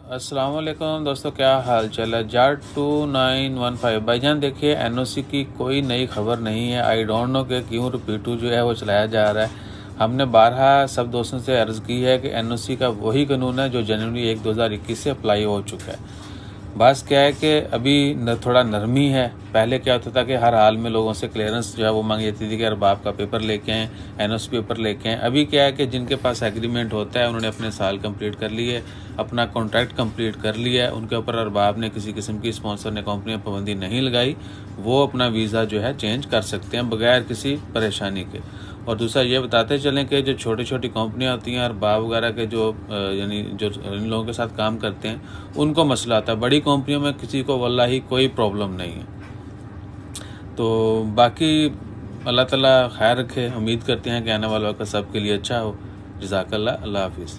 अस्सलाम वालेकुम दोस्तों, क्या हाल चाल है। जाट 2915 भाईजान, देखिए एनओसी की कोई नई खबर नहीं है। आई डोंट नो कि क्यों रिपीटू जो है वो चलाया जा रहा है। हमने बारहा सब दोस्तों से अर्ज़ की है कि एनओसी का वही कानून है जो जनवरी 1 2021 से अप्लाई हो चुका है। बस क्या है कि अभी थोड़ा नरमी है। पहले क्या होता था कि हर हाल में लोगों से क्लियरेंस जो है वो मांगी जाती थी कि अरबाब का पेपर लेके आएँ, एनओसी पेपर लेके आएँ। अभी क्या है कि जिनके पास एग्रीमेंट होता है उन्होंने अपने साल कंप्लीट कर लिए, अपना कॉन्ट्रैक्ट कंप्लीट कर लिया है, उनके ऊपर अरबाब ने किसी किस्म की स्पॉन्सर ने कंपनी में पाबंदी नहीं लगाई। वो अपना वीज़ा जो है चेंज कर सकते हैं बगैर किसी परेशानी के। और दूसरा ये बताते चलें कि जो छोटी छोटी कंपनियां होती हैं अरबाब वगैरह के जो यानी जो इन लोगों के साथ काम करते हैं उनको मसला आता है। बड़ी कंपनियों में किसी को वल्लाही कोई प्रॉब्लम नहीं है। तो बाकी अल्लाह ताला खैर रखे। उम्मीद करते हैं कि आने वाला वक्त सब के लिए अच्छा हो। जज़ाकल्लाह। अल्लाह हाफिज़।